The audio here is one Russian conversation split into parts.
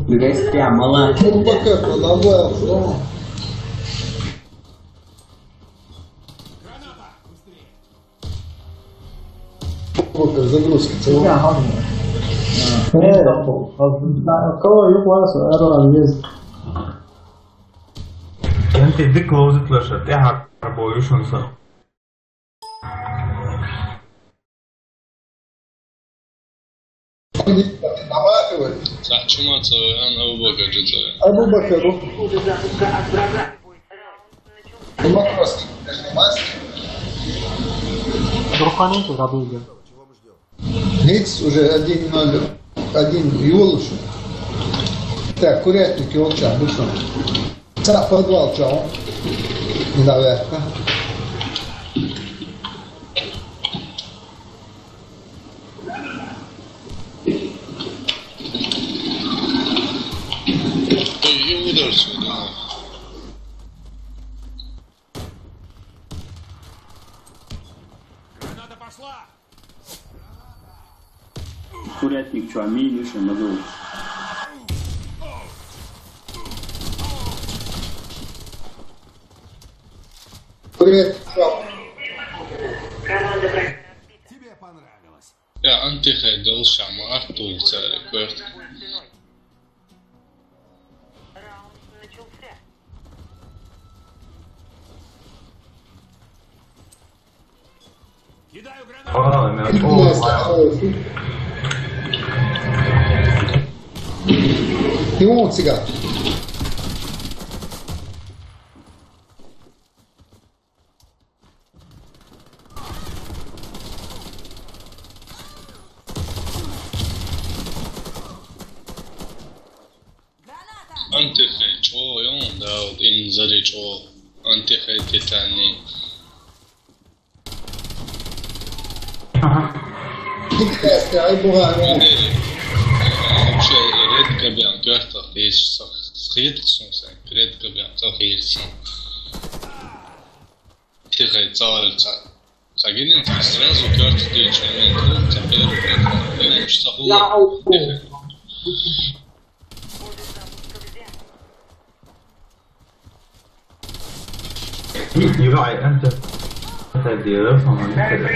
Guys, क्या मला загрузки. Acolo eu cu asta, aranjez. انت دي كلوزت لشت ايه هربويشن صح Saçma söylüyen Abu Bakar'cı söylüyen. Abu Bakar. Вопрос. Руханенко забыл. Ниц уже 1-0. 1 его лучше. Так, курятник и волча, вышел. Подвал чал. Наверх. İyi uğrar söylüyen. Курятник, что, аминишь, надул. Курятник чал. Тебе понравилось. Ya Antihay'da oluşan Artur çare koyardı. Кидаю гранату. И он цыган. Antihay çoğu yolunda inzari çoğu. Antihay titani. Интересно, ай бугай. Вообще редко бям görta fiş skidrsun sen. Редко bям захирсан. Тихай цаалца. Сагинин сразу görta дичмен тут теперь. Я что хуя. يراعي انت تديرهم كده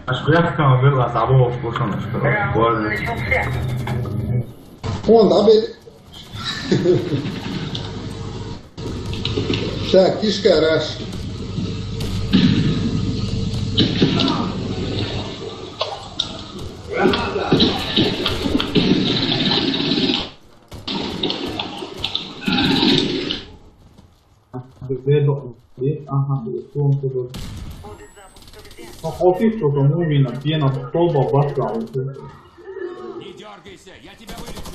اشكالك كانوا بيبقى صعبوه في بوشن Он дабел. Так, кишка раш. Охотись, что-то мумина, пена, столба, башка. Не дергайся, я тебя вылечу.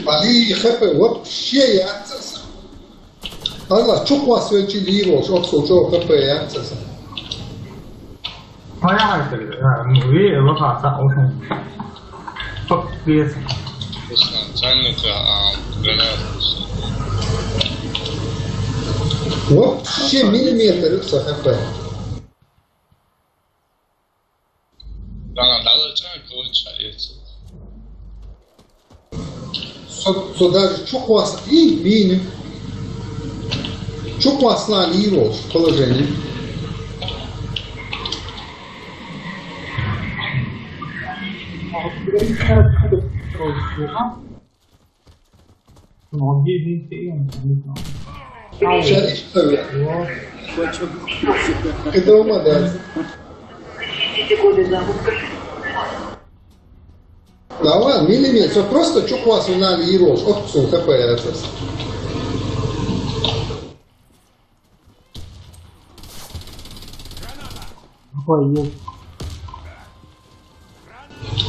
Ali hepe вообще яцаса. Allah çok vasfeci liroş, otso çok hepe yatsasa. هاي حاجة كده وي الوقع صح وشون فك بيس Ruslan çanlıka granat. Вообще миллиметр yoksa hepe. Bana dalacak koç ayet. So даже çok vasf и миним. Çok vasfla liroş положение. Шариш тоже. Это умадает. Да ладно, миллиметр. Просто çok vasfla liroş. Otso hepe yatsasa.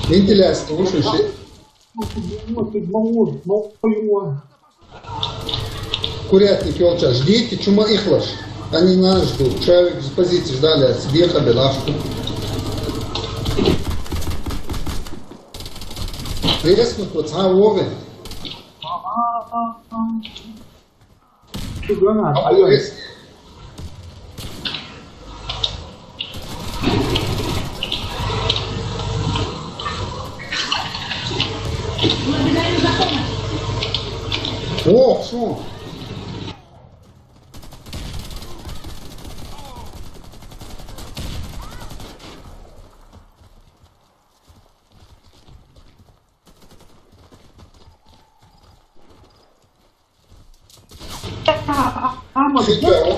Вентиляция, лучше все. Курятники волча, ждите, чума ихлаш. Они нас ждут. Человек с позиции ждали от себе белашку. Треснут, вот вовремя. Что гранат? Алло, есть. О, шо?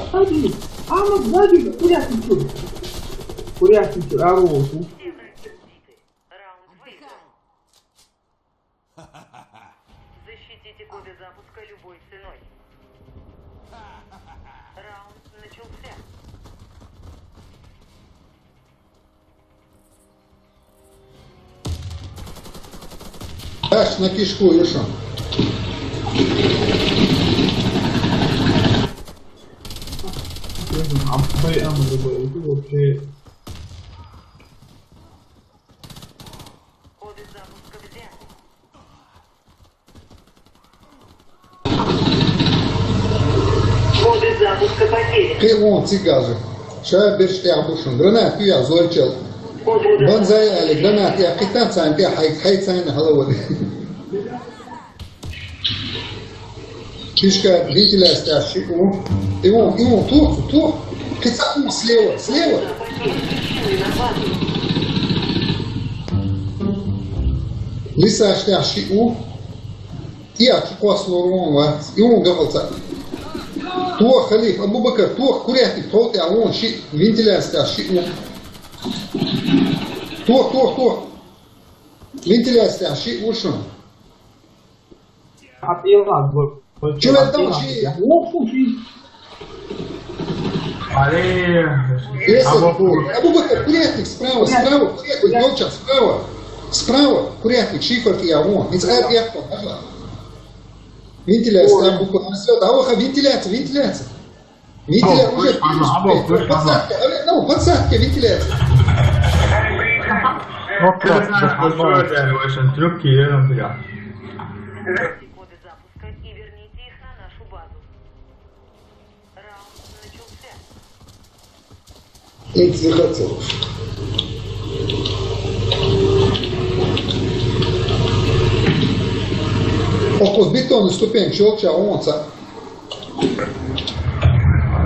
Сзади! Сзади! Курятник, ору. Защитите коды запуска любой ценой. Раунд начался. Дашь на кишку, и шо? Прямо любой. Это вообще... Коды запуска взяты. Коды запуска потеряны. Ты вон, цигажи. Шая бершти абушун. Гранат я зойчел. Банзай али гранат я китан цайн я хай цайн халаводи. Фишка вентиляция шику. И вон, тух. Кица слева. Лиса штя шику. Я чукwas лорон ва. И вон гафалца. Тух халиф, Абу Бакр, тух курятник, тот я вон ши вентиляция шику. Тух. Вентиляция шику шо. Апеллат был. Человек там ши. Абу Бакр, курятник справа, курятник, молча, справа, курятник, шиферки я вон, из аэропорта, ага. Вентиляция, Абу Бакр, а вентиляция. Вентиляция уже, подсадка, вентиляция. Трюки, я вам говорю. Введите коды запуска и верните их на нашу базу. Раунд начался. Это захотел. Около бетонной ступень челча, онца.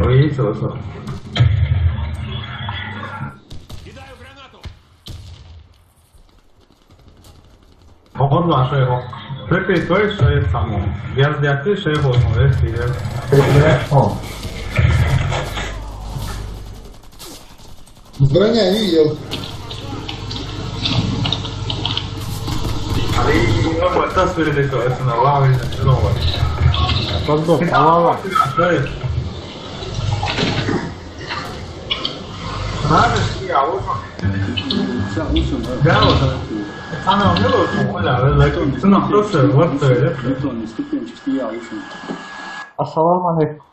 Вы видите, вот что? Кидаю гранату! Pohodlá, že ho prepí to je, čo je samo. Jazdiaci, že ho vesti, je. Броня видел. Ali imamo tas vidjeti to, jesu na lavi, znači novo. Подбор, голова. Što je? Znaš ti ja, ušao. Šta, ušao, Gavo sam. Ana, milo sam olja, ali crno prošle, vrto je. Beton, stupenčišti ja ušao. Ассаламу алейкум.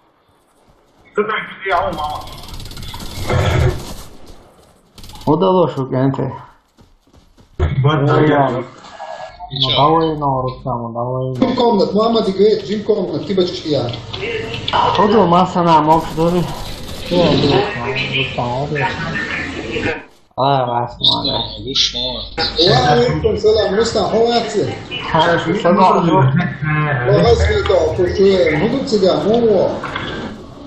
Crno ti ja, o mama. Удалось у Генте. Vrto je. Давай на Рустаму, давай. Джим комнат, мама дигвет, Джим комнат, ти бачиш я. Ходу масана мог дори. Я Рустаму. Расмана. Алейкум салам, Рустам, ховацы. Садо. Логасвито, пошуе, буду тебя, мово.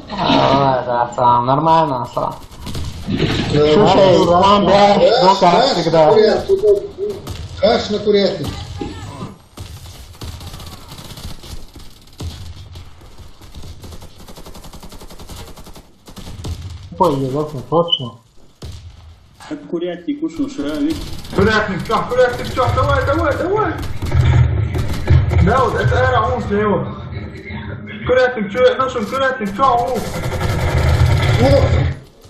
Да, сам нормально, сам. Слушай, там да, как всегда. Хаш на курятник. Ой, точно. Как курятник ушел, шаровик. Курятник, чё, давай. Да, вот это era он слева. Курятник, чё, нашел курятник, чё, он?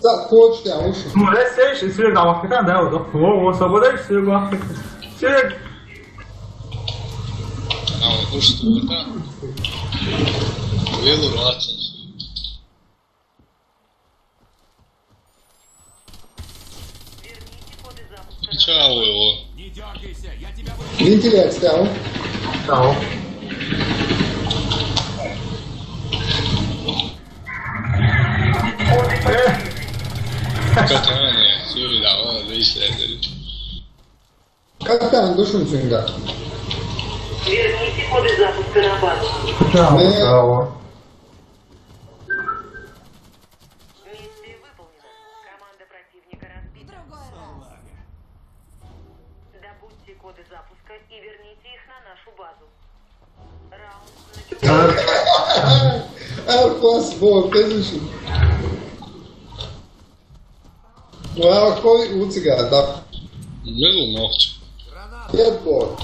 Так, почта, уши. Ну, следующий, Серега, там капитан, да, вот, о, свобода, Серега. Серега. А, вот что это? Велу рацию. Верните коды запуска. Чао его. Не дергайся, я тебя вылечу! Ventilația, Sau. Catania, Suri dava da Israele. Капитан, душун сюда. Верните коды запуска на базу. Браво. Миссия выполнена. Команда противника разбита. Добудьте коды запуска и верните их на нашу базу. Раунд начинается. Posso, boa, fez o chute. Well, qual o cigarro, tá? Middle norte. Dead boy.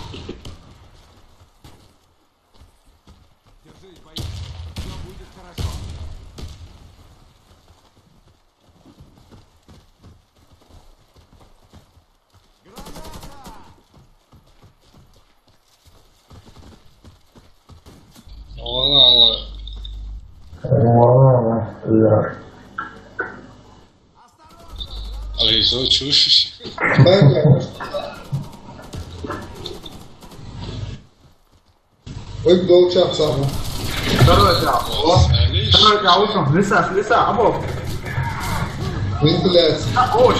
Держись, боец. Все будет хорошо. Allah. Ali so čušiš. Ой, долг чап само. Второй этап. Второй этап, ушел. Лиса, обов. Вентиляция. О,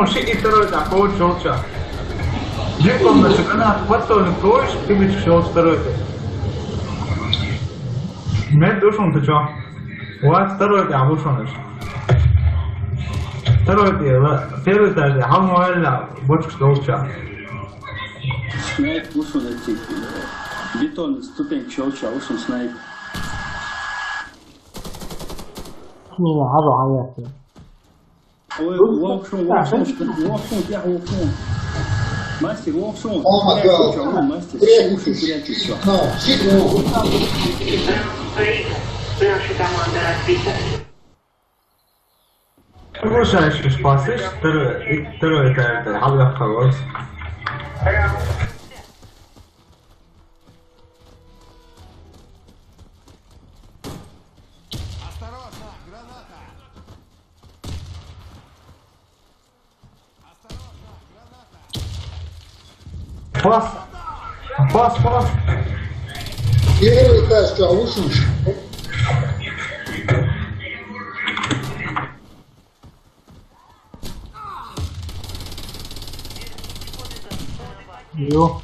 шики, второй этап, ушел. Жив на чемпионат, потом проешь, ты будешь шел второй этап. Нет, ушел, ты чё? Вот второй этап, ушел. Второй этап, первый этап, хамуэлла, больше шел. Снайп ушел на тик. Бетон, ступень челча, ушел снайп. Меня عضو حياتي. وافشون بيع وافشون. ماستر وافشون. Oh my god. ماستر Прячь, прячь все. Não, Chico. Наша команда разбита. Повышаешь спасешь, второй это حلقة خلاص. Осторожно, граната! Осторожно, граната! Пас. Первый этаж, что, ушел? Ё.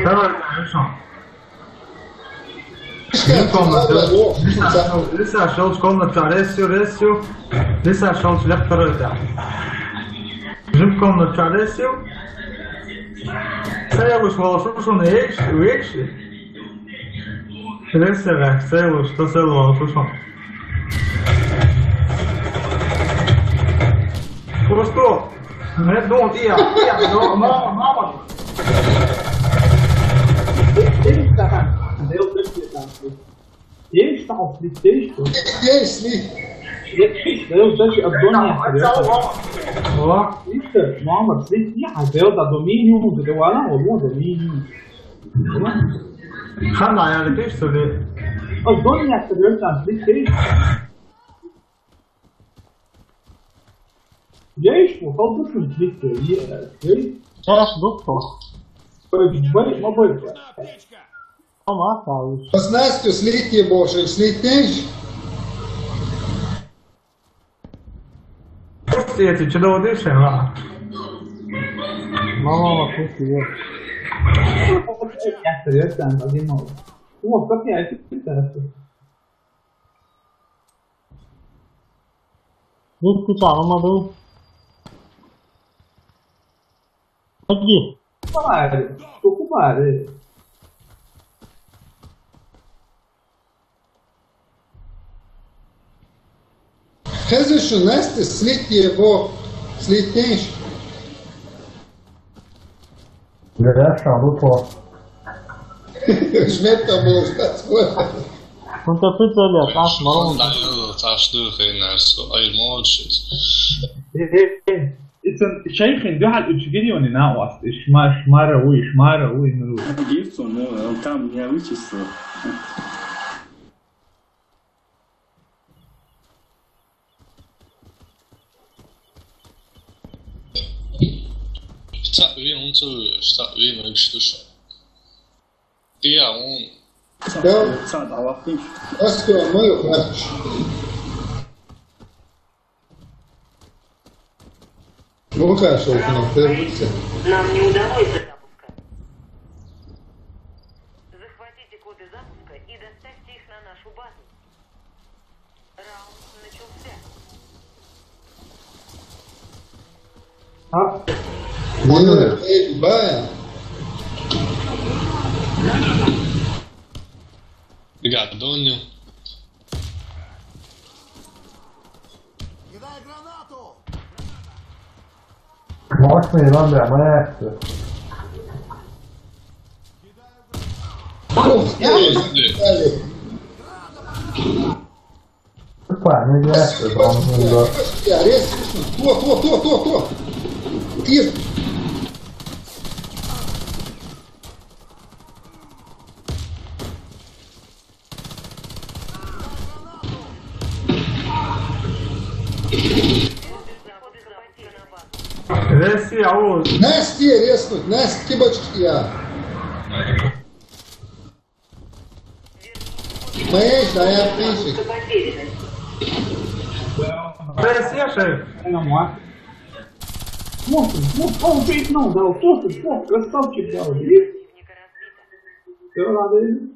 Второй этап. Лиса шел в комнату, ресью. Лиса шел в второй этап. Жив в комнату, ресью. Сейлуш волшушун, икши. Ресера, сейлуш, что сейлуш волшушун. Просто, не думал, мама. ليش تعرف ليش Есть ли? ليش ده ده الدنيا О, ليش معمر ليش هتبقى دومينيوم ده ولا هو دومينيوم خلنا يعني ليش تبي؟ الدنيا تبقى ليش ليش وفوضى ليش Сейчас духу. ما بقى Сама осталась. С Настю слить больше, слить тенч. Просто эти чудовые дыши, а? Мама вокруг ее. интересно один новый вот как я это Не скучал, Мамаду. Иди. покупали Хезешу Настя слить его, слить тенч. Жмет там было ждать сколько. كنت بتقول يا تعرف مرون. لا يلا تعرفش دول خير ناس اي ماتش. شايفين ده على الاتجاه ناقص شماره Единство, но он там не вычислил. Tá, vi un está vi no istuša. Dia un. Sada ovakvih. Askar moju hratiš. Ну-ка, что нам прервется? Нам не удалось запуска. Захватите коды запуска и доставьте их на нашу базу. Раунд начался. Не, Бая. Obrigado, Dônio. Mostra aí, André, amanhã. Qua, non riesco, Tu. Tira. Resi, auzi. Nasty je resnut, nasty bački ja. Măiești, dar aia pinși. Resi, așa e. Não moară. Não, não, dá o torto, pô, eu só te dou o livro. Eu lá dele.